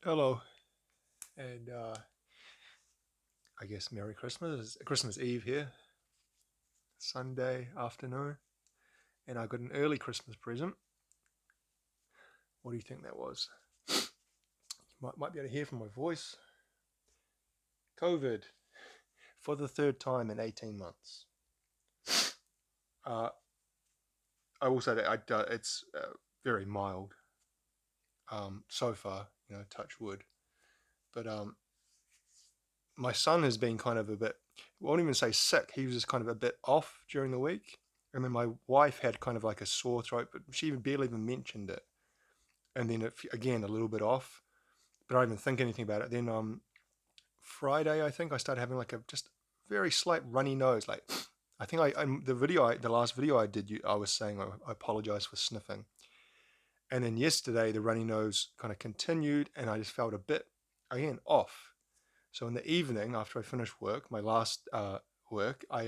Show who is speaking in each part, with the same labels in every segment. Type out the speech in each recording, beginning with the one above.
Speaker 1: Hello, and I guess Merry Christmas. Christmas Eve here, Sunday afternoon, and I got an early Christmas present. What do you think that was? Might be able to hear from my voice. COVID for the third time in 18 months. Uh, I will say that it's very mild so far, touch wood. But my son has been kind of a bit, I won't even say sick, he was just kind of a bit off during the week. And then my wife had kind of like a sore throat, but she even barely even mentioned it. And then again, a little bit off, but I didn't even think anything about it. Then Friday, I think I started having like a just very slight runny nose. Like I think the last video I did, I was saying I apologize for sniffing. And then yesterday, the runny nose kind of continued, and I just felt a bit again off. So in the evening, after I finished work, my last work, I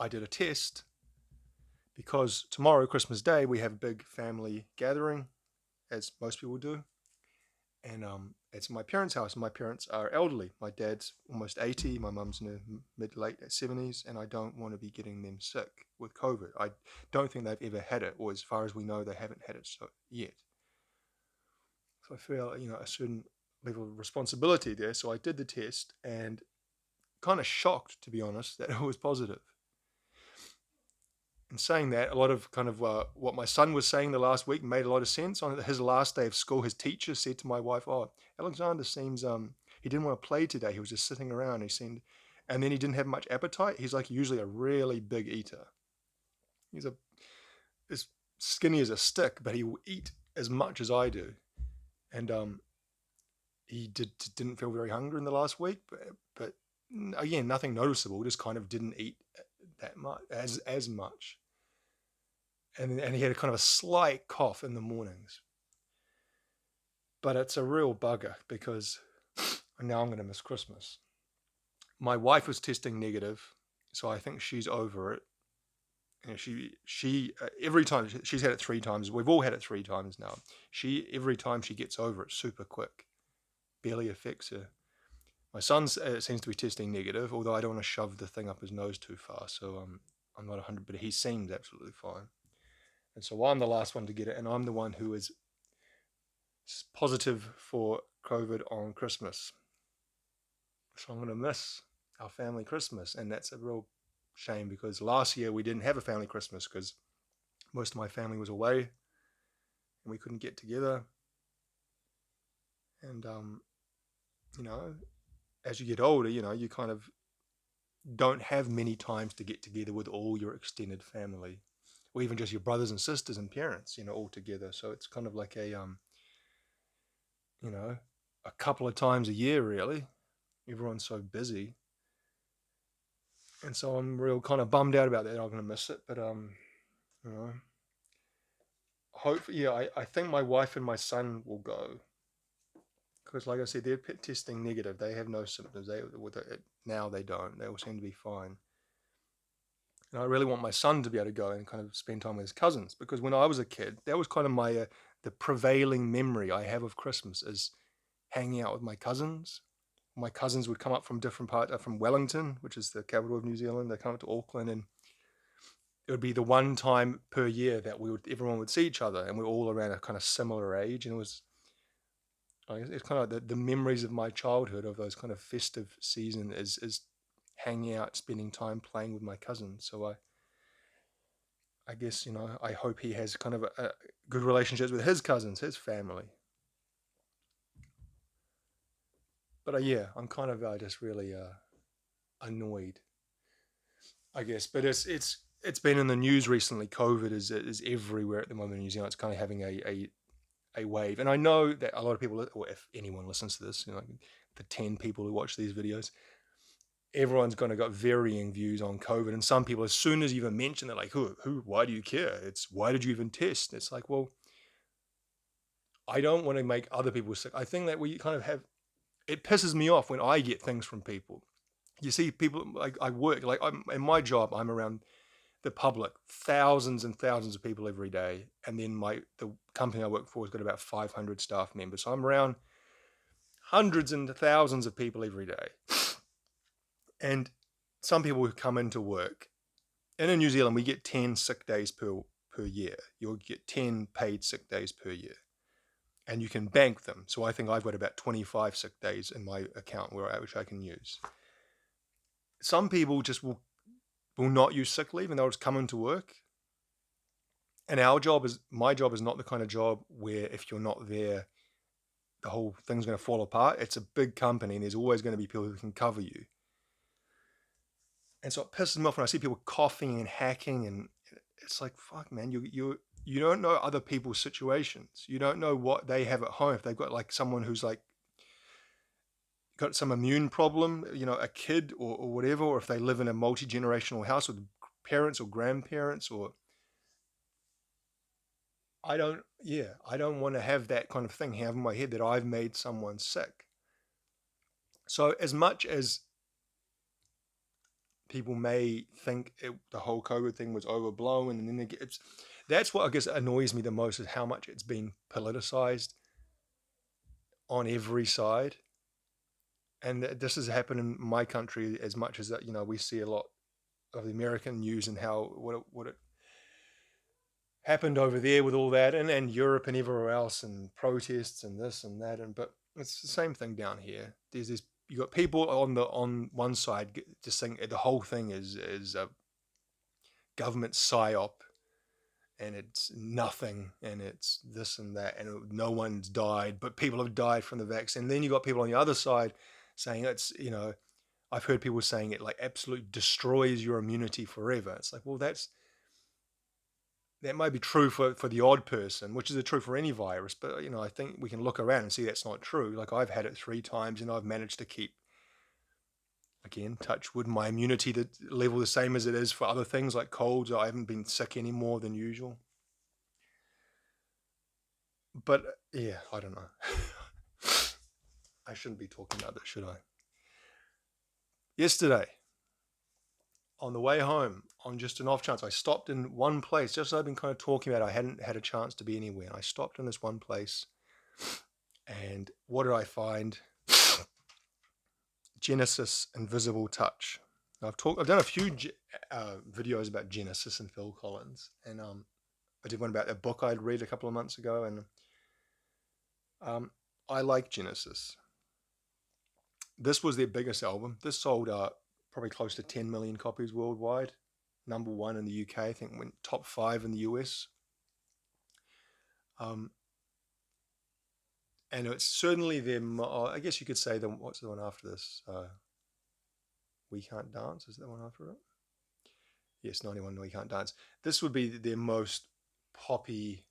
Speaker 1: did a test because tomorrow, Christmas Day, we have a big family gathering, as most people do, and it's my parents' house. My parents are elderly. My dad's almost 80. My mum's in her mid late 70s, and I don't want to be getting them sick with COVID. I don't think they've ever had it, or as far as we know, they haven't had it yet. So I feel a certain level of responsibility there. So I did the test, and kind of shocked, to be honest, that it was positive. In saying that, a lot of kind of what my son was saying the last week made a lot of sense. On his last day of school, his teacher said to my wife, "Oh, Alexander seems he didn't want to play today. He was just sitting around. He seemed, and then he didn't have much appetite. He's like usually a really big eater. He's as skinny as a stick, but he will eat as much as I do. And he didn't feel very hungry in the last week, but again, nothing noticeable. Just kind of didn't eat that much as much." And he had a kind of a slight cough in the mornings. But it's a real bugger because now I'm going to miss Christmas. My wife was testing negative, so I think she's over it. And she every time she's had it 3 times. We've all had it 3 times now. She every time she gets over it super quick, barely affects her. My son seems to be testing negative, although I don't want to shove the thing up his nose too far. So I'm not 100, but he seems absolutely fine. And so I'm the last one to get it, and I'm the one who is positive for COVID on Christmas. So I'm going to miss our family Christmas. And that's a real shame because last year we didn't have a family Christmas because most of my family was away and we couldn't get together. And, you know, as you get older, you kind of don't have many times to get together with all your extended family or even just your brothers and sisters and parents, all together. So it's kind of like you know, a couple of times a year, really. Everyone's so busy. And so I'm real kind of bummed out about that. I'm going to miss it. But, you know, hopefully, yeah, I think my wife and my son will go. Because, like I said, they're testing negative. They have no symptoms. Now they don't. They all seem to be fine. And I really want my son to be able to go and kind of spend time with his cousins. Because when I was a kid, that was kind of the prevailing memory I have of Christmas is hanging out with my cousins. My cousins would come up from different parts, from Wellington, which is the capital of New Zealand. They come up to Auckland, and it would be the one time per year that everyone would see each other, and we're all around a kind of similar age, and it's kind of like the memories of my childhood of those kind of festive season is hanging out, spending time playing with my cousins. So I guess I hope he has kind of a good relationships with his cousins, his family. But yeah, I'm kind of just really annoyed, I guess. But it's been in the news recently. COVID is everywhere at the moment in New Zealand. It's kind of having a wave, and I know that a lot of people, or if anyone listens to this, the 10 people who watch these videos, everyone's going to got varying views on COVID. And some people, as soon as you even mention it, like, who, why do you care? It's why did you even test? It's like, well, I don't want to make other people sick. I think that we kind of have. It pisses me off when I get things from people. You see, people like I work like I'm in my job. I'm around the public, thousands and thousands of people every day, and then the company I work for has got about 500 staff members. So I'm around hundreds and thousands of people every day, and some people who come into work. And in New Zealand, we get 10 sick days per year. You'll get 10 paid sick days per year, and you can bank them. So I think I've got about 25 sick days in my account which I can use. Some people just will not use sick leave, and they'll just come into work. And my job is not the kind of job where if you're not there, the whole thing's going to fall apart. It's a big company, and there's always going to be people who can cover you. And so it pisses me off when I see people coughing and hacking, and it's like, fuck, man, you don't know other people's situations. You don't know what they have at home. If they've got like someone who's like got some immune problem, a kid or whatever, or if they live in a multi-generational house with parents or grandparents, or I don't want to have that kind of thing have in my head that I've made someone sick. So as much as people may think the whole COVID thing was overblown, and then that's what I guess annoys me the most, is how much it's been politicized on every side. And this has happened in my country as much as that, we see a lot of the American news and how what it happened over there with all that, and Europe and everywhere else, and protests and this and that, but it's the same thing down here. There's this, you got people on one side just saying the whole thing is a government psyop, and it's nothing, and it's this and that, and no one's died, but people have died from the vaccine. And then you got people on the other side saying it's, I've heard people saying it like absolutely destroys your immunity forever. It's like, well, that might be true for the odd person, which is true for any virus, but I think we can look around and see that's not true. Like, I've had it 3 times, and I've managed to keep, again, touch wood, my immunity level the same as it is for other things like colds. I haven't been sick any more than usual. But yeah, I don't know. I shouldn't be talking about this, should I? Yesterday, on the way home, on just an off chance, I stopped in one place, just as I've been kind of talking about. I hadn't had a chance to be anywhere, and I stopped in this one place, and what did I find? Genesis Invisible Touch. I've done a few videos about Genesis and Phil Collins, and I did one about a book I'd read a couple of months ago, and I like Genesis. This was their biggest album. This sold probably close to 10 million copies worldwide. Number 1 in the UK, I think went top 5 in the US. And it's certainly their, I guess you could say, what's the one after this? We Can't Dance, is that one after it? Yes, 91, We Can't Dance. This would be their most poppy,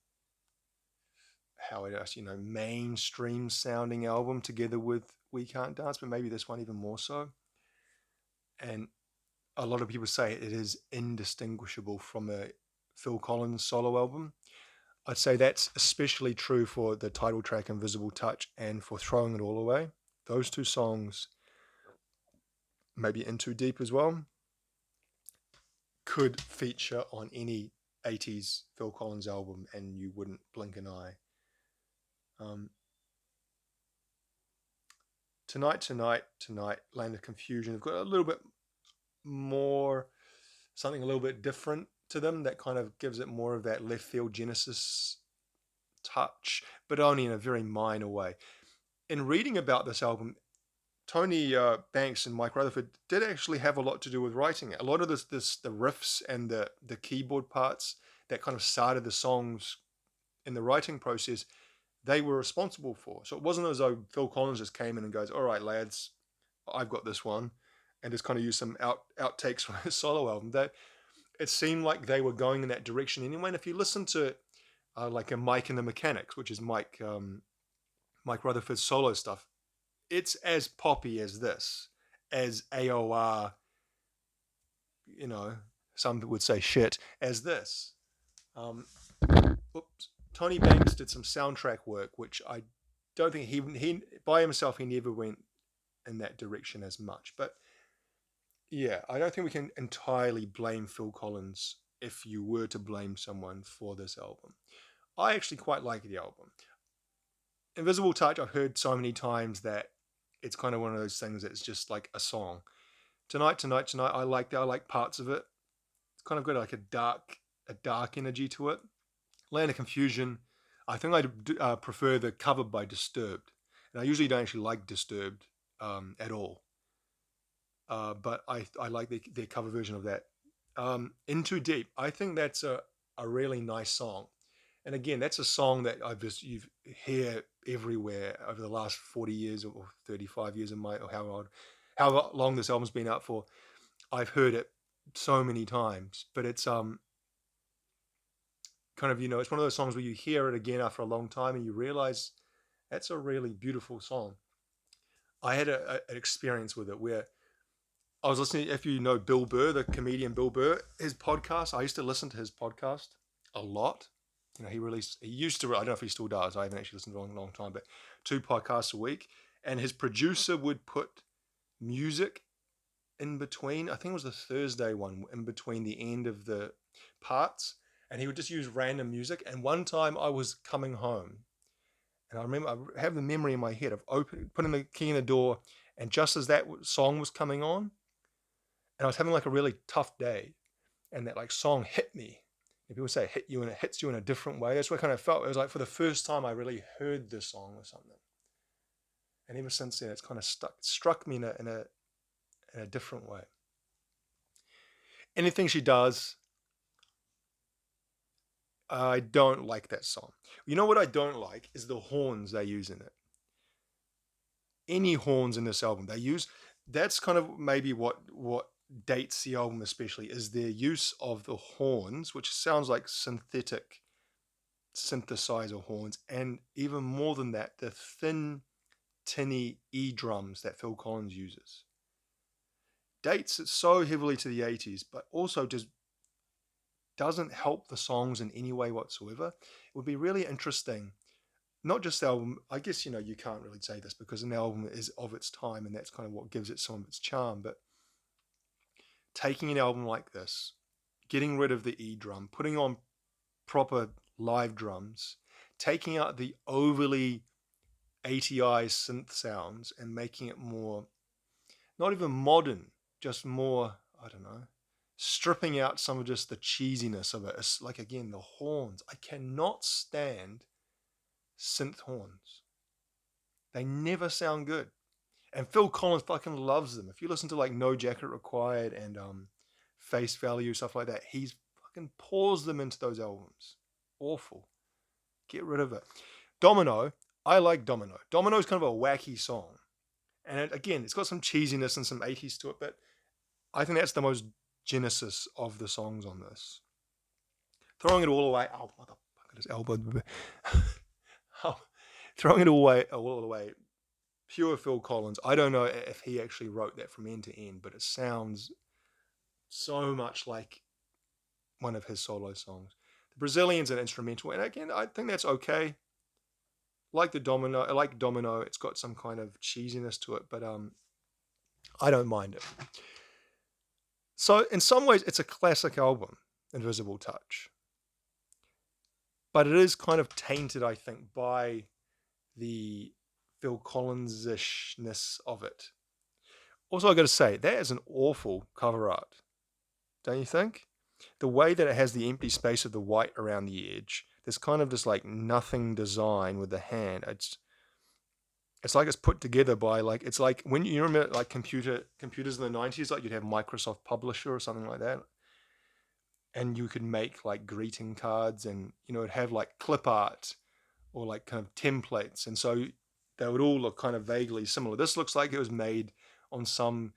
Speaker 1: mainstream sounding album, together with We Can't Dance, but maybe this one even more so. And a lot of people say it is indistinguishable from a Phil Collins solo album. I'd say that's especially true for the title track Invisible Touch and for Throwing It All Away. Those 2 songs, maybe In Too Deep as well, could feature on any 80s Phil Collins album and you wouldn't blink an eye. Tonight, Land of Confusion have got a little bit more, something a little bit different to them that kind of gives it more of that left field Genesis touch, but only in a very minor way. In reading about this album, Tony Banks and Mike Rutherford did actually have a lot to do with writing it. A lot of the riffs and the keyboard parts that kind of started the songs in the writing process, they were responsible for. So it wasn't as though Phil Collins just came in and goes, all right, lads, I've got this one, and just kind of use some outtakes from his solo album. It seemed like they were going in that direction anyway. And if you listen to like a Mike and the Mechanics, which is Mike Rutherford's solo stuff, it's as poppy as this, as AOR, some would say shit, as this. Tony Banks did some soundtrack work, which I don't think he by himself, he never went in that direction as much. But yeah, I don't think we can entirely blame Phil Collins if you were to blame someone for this album. I actually quite like the album. Invisible Touch, I've heard so many times that it's kind of one of those things that's just like a song. Tonight, I like that. I like parts of it. It's kind of got like a dark energy to it. Land of Confusion, I think I prefer the cover by Disturbed, and I usually don't actually like Disturbed at all. But I like their cover version of that. In Too Deep, I think that's a really nice song. And again, that's a song that you hear everywhere over the last 40 years or 35 years or how long this album's been out for. I've heard it so many times, but it's kind of, it's one of those songs where you hear it again after a long time and you realize that's a really beautiful song. I had an experience with it where I was listening, if you know Bill Burr, the comedian Bill Burr, his podcast, I used to listen to his podcast a lot. He used to, I don't know if he still does, I haven't actually listened to it in a long time, but 2 podcasts a week. And his producer would put music in between, I think it was the Thursday one, in between the end of the parts. And he would just use random music. And one time I was coming home, and I remember, I have the memory in my head of putting the key in the door, and just as that song was coming on, and I was having like a really tough day, and that like song hit me. And people say it hit you, and it hits you in a different way. That's what I kind of felt. It was like for the first time I really heard this song or something. And ever since then, it's kind of struck me in a different way. Anything she does, I don't like that song. You know what I don't like is the horns they use in it. Any horns in this album they use, that's kind of maybe what dates the album especially, is their use of the horns, which sounds like synthetic synthesizer horns, and even more than that, the thin, tinny E drums that Phil Collins uses. Dates it so heavily to the 80s, but also just doesn't help the songs in any way whatsoever. It would be really interesting, not just the album, I guess, you can't really say this because an album is of its time and that's kind of what gives it some of its charm, but taking an album like this, getting rid of the E drum, putting on proper live drums, taking out the overly ATI synth sounds and making it more, not even modern, just more, I don't know, stripping out some of just the cheesiness of it. It's like, again, the horns. I cannot stand synth horns. They never sound good. And Phil Collins fucking loves them. If you listen to like No Jacket Required and Face Value, stuff like that, he's fucking pours them into those albums. Awful. Get rid of it. Domino, I like Domino. Domino's kind of a wacky song. And again, it's got some cheesiness and some 80s to it, but I think that's the most genesis of the songs on this. Throwing it all away. Oh, motherfucker, this elbow. Throwing it all away. Pure Phil Collins. I don't know if he actually wrote that from end to end, but it sounds so much like one of his solo songs. The Brazilian's an instrumental, and again, I think that's okay. I like Domino. It's got some kind of cheesiness to it, but I don't mind it. So in some ways, it's a classic album, Invisible Touch. But it is kind of tainted, I think, by the Phil Collins-ishness of it. Also, I got to say, that is an awful cover art, don't you think? The way that it has the empty space of the white around the edge, there's kind of this like nothing design with the hand. It's like it's put together by like, it's like when you remember like computers in the 90s, like you'd have Microsoft Publisher or something like that, and you could make like greeting cards, and it'd have like clip art or like kind of templates, and so they would all look kind of vaguely similar. This looks like it was made on some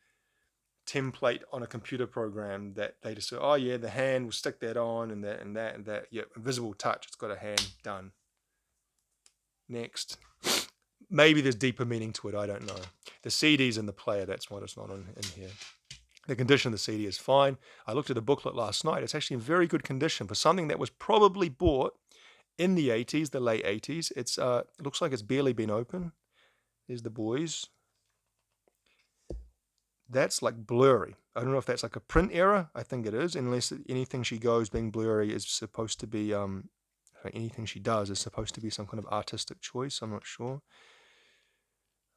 Speaker 1: template on a computer program that they just say, oh yeah, the hand, will stick that on, and that and that and that. Yeah, Invisible Touch, it's got a hand, done. Next. Maybe there's deeper meaning to it, I don't know. The CD's in the player, that's why it's not in here. The condition of the CD is fine. I looked at the booklet last night. It's actually in very good condition for something that was probably bought in the 80s, the late 80s. It looks like it's barely been open. There's the boys. That's like blurry. I don't know if that's like a print error. I think it is, unless anything she goes being blurry is supposed to be anything she does is supposed to be some kind of artistic choice. I'm not sure.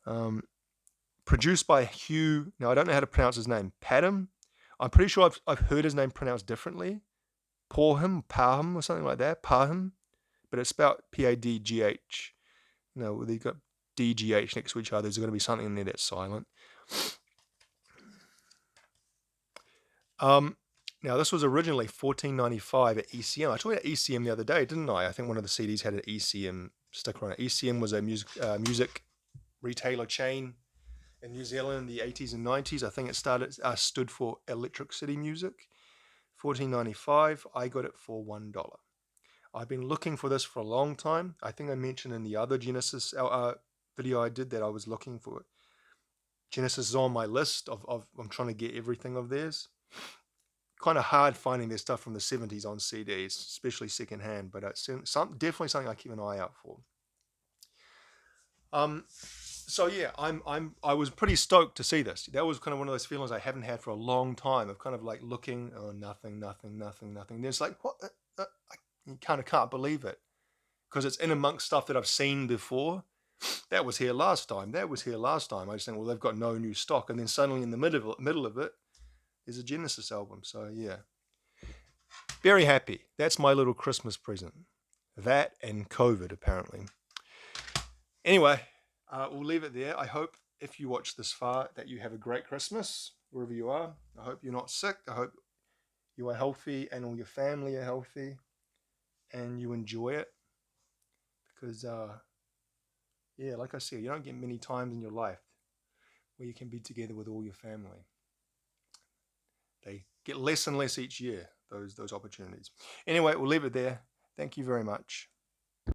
Speaker 1: Um, Produced by Hugh. Now I don't know how to pronounce his name. Padham. I'm pretty sure I've heard his name pronounced differently. Parham, or something like that. Parham, but it's spelled Padgh. No, they've got DGH next to each other. There's going to be something in there that's silent. Now this was originally $14.95 at ECM. I talked about ECM the other day, didn't I? I think one of the CDs had an ECM sticker on it. ECM was a music retailer chain in New Zealand in the 80s and 90s. I think it stood for Electric City Music. $14.95. I got it for $1. I've been looking for this for a long time. I think I mentioned in the other Genesis video I did that I was looking for it. Genesis is on my list of I'm trying to get everything of theirs. Kind of hard finding their stuff from the 70s on CDs, especially secondhand, but it's definitely something I keep an eye out for. So yeah, I was pretty stoked to see this. That was kind of one of those feelings I haven't had for a long time of kind of like looking, oh, nothing. There's like, what? You kind of can't believe it because it's in amongst stuff that I've seen before. That was here last time. I just think, well, they've got no new stock, and then suddenly in the middle of it is a Genesis album. So yeah, very happy. That's my little Christmas present. That and COVID, apparently. Anyway, we'll leave it there. I hope if you watch this far that you have a great Christmas wherever you are. I hope you're not sick. I hope you are healthy and all your family are healthy and you enjoy it because, yeah, like I said, you don't get many times in your life where you can be together with all your family. They get less and less each year, those opportunities. Anyway, we'll leave it there. Thank you very much.